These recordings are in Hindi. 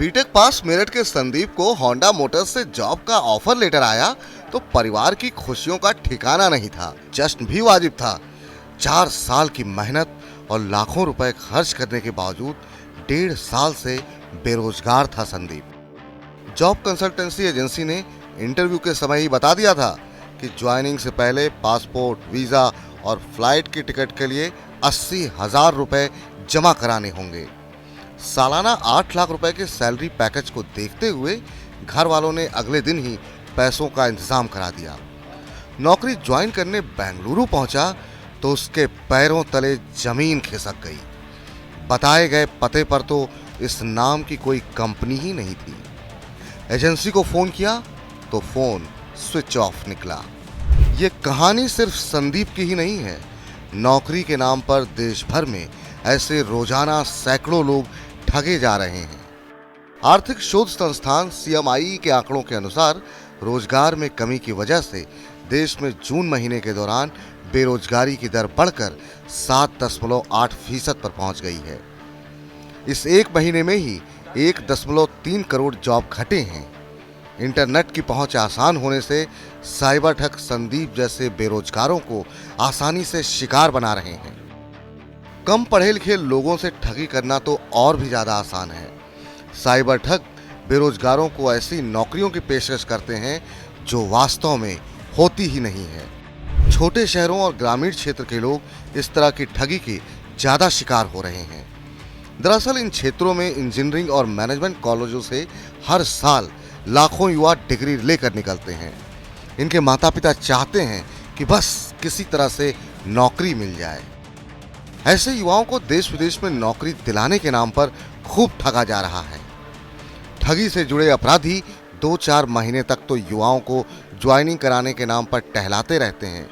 बीटेक पास मेरठ के संदीप को होंडा मोटर्स से जॉब का ऑफर लेटर आया तो परिवार की खुशियों का ठिकाना नहीं था। जश्न भी वाजिब था। 4 साल की मेहनत और लाखों रुपए खर्च करने के बावजूद 1.5 साल से बेरोजगार था संदीप। जॉब कंसल्टेंसी एजेंसी ने इंटरव्यू के समय ही बता दिया था कि ज्वाइनिंग से पहले पासपोर्ट, वीजा और फ्लाइट की टिकट के लिए 80,000 रुपए जमा कराने होंगे। सालाना 8 लाख रुपए के सैलरी पैकेज को देखते हुए घर वालों ने अगले दिन ही पैसों का इंतजाम करा दिया। नौकरी ज्वाइन करने बेंगलुरु पहुंचा तो उसके पैरों तले जमीन खिसक गई। बताए गए पते पर तो इस नाम की कोई कंपनी ही नहीं थी। एजेंसी को फोन किया तो फोन स्विच ऑफ निकला। ये कहानी सिर्फ संदीप की ही नहीं है। नौकरी के नाम पर देश भर में ऐसे रोजाना सैकड़ों लोग ठगे जा रहे हैं। आर्थिक शोध संस्थान CMI के आंकड़ों के अनुसार रोजगार में कमी की वजह से देश में जून महीने के दौरान बेरोजगारी की दर बढ़कर 7.8% पर पहुंच गई है। इस एक महीने में ही 1.3 करोड़ जॉब घटे हैं। इंटरनेट की पहुंच आसान होने से साइबर ठग संदीप जैसे बेरोजगारों को आसानी से शिकार बना रहे हैं। कम पढ़े लिखे लोगों से ठगी करना तो और भी ज्यादा आसान है। साइबर ठग बेरोजगारों को ऐसी नौकरियों की पेशकश करते हैं जो वास्तव में होती ही नहीं है। छोटे शहरों और ग्रामीण क्षेत्र के लोग इस तरह की ठगी के ज्यादा शिकार हो रहे हैं। दरअसल इन क्षेत्रों में इंजीनियरिंग और मैनेजमेंट कॉलेजों से हर साल लाखों युवा डिग्री लेकर निकलते हैं। इनके माता पिता चाहते हैं कि बस किसी तरह से नौकरी मिल जाए। ऐसे युवाओं को देश विदेश में नौकरी दिलाने के नाम पर खूब ठगा जा रहा है। ठगी से जुड़े अपराधी 2-4 महीने तक तो युवाओं को ज्वाइनिंग कराने के नाम पर टहलाते रहते हैं।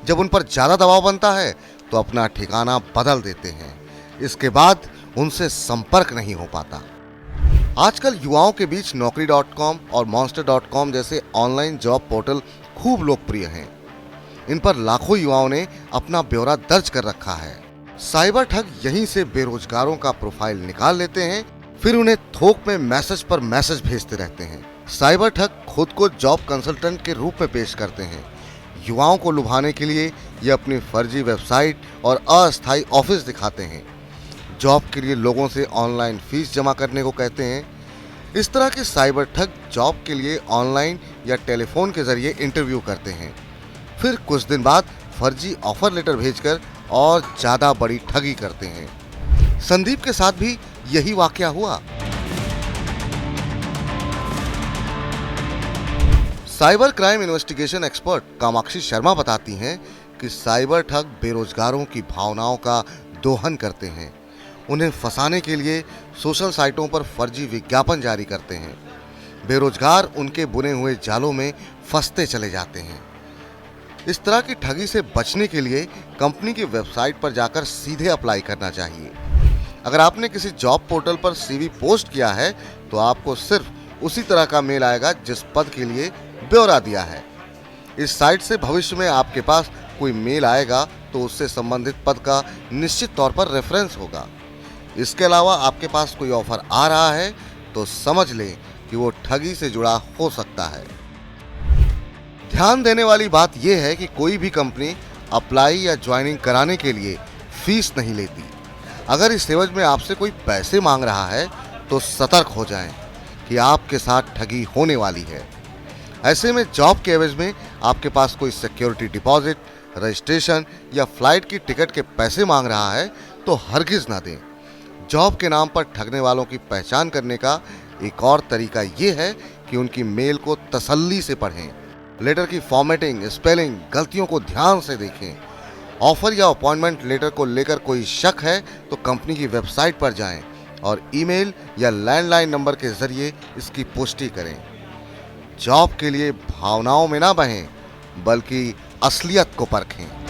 जब उन पर ज्यादा दबाव बनता है तो अपना ठिकाना बदल देते हैं। इसके बाद उनसे संपर्क नहीं हो पाता। आजकल युवाओं के बीच Naukri.com और Monster.com जैसे ऑनलाइन जॉब पोर्टल खूब लोकप्रिय हैं। इन पर लाखों युवाओं ने अपना ब्यौरा दर्ज कर रखा है। साइबर ठग यहीं से बेरोजगारों का प्रोफाइल निकाल लेते हैं, फिर उन्हें थोक में मैसेज पर मैसेज भेजते रहते हैं। साइबर ठग खुद को जॉब कंसल्टेंट के रूप में पेश करते हैं। युवाओं को लुभाने के लिए ये अपनी फर्जी वेबसाइट और अस्थायी ऑफिस दिखाते हैं। जॉब के लिए लोगों से ऑनलाइन फीस जमा करने को कहते हैं। इस तरह के साइबर ठग जॉब के लिए ऑनलाइन या टेलीफोन के जरिए इंटरव्यू करते हैं, फिर कुछ दिन बाद फर्जी ऑफर लेटर भेजकर और ज्यादा बड़ी ठगी करते हैं। संदीप के साथ भी यही वाकया हुआ। Cyber crime investigation expert Kamakshi Sharma बताती हैं कि साइबर ठग बेरोजगारों की भावनाओं का दोहन करते हैं। उन्हें फंसाने के लिए सोशल साइटों पर फर्जी विज्ञापन जारी करते हैं। बेरोजगार उनके बुने हुए जालों में फंसते चले जाते हैं। इस तरह की ठगी से बचने के लिए कंपनी की वेबसाइट पर जाकर सीधे अप्लाई करना चाहिए। अगर आपने किसी जॉब पोर्टल पर CV पोस्ट किया है तो आपको सिर्फ उसी तरह का मेल आएगा जिस पद के लिए ब्यौरा दिया है। इस साइट से भविष्य में आपके पास कोई मेल आएगा तो उससे संबंधित पद का निश्चित तौर पर रेफरेंस होगा। इसके अलावा आपके पास कोई ऑफर आ रहा है तो समझ लें कि वो ठगी से जुड़ा हो सकता है। ध्यान देने वाली बात यह है कि कोई भी कंपनी अप्लाई या ज्वाइनिंग कराने के लिए फीस नहीं लेती। अगर इस एवज में आपसे कोई पैसे मांग रहा है तो सतर्क हो जाएं कि आपके साथ ठगी होने वाली है। ऐसे में जॉब के एवज में आपके पास कोई सिक्योरिटी डिपॉजिट, रजिस्ट्रेशन या फ्लाइट की टिकट के पैसे मांग रहा है तो हरगिज ना दें। जॉब के नाम पर ठगने वालों की पहचान करने का एक और तरीका ये है कि उनकी मेल को तसल्ली से पढ़ें। लेटर की फॉर्मेटिंग, स्पेलिंग, गलतियों को ध्यान से देखें। ऑफर या अपॉइंटमेंट लेटर को लेकर कोई शक है तो कंपनी की वेबसाइट पर जाएं और ईमेल या लैंडलाइन नंबर के जरिए इसकी पुष्टि करें। जॉब के लिए भावनाओं में ना बहें बल्कि असलियत को परखें।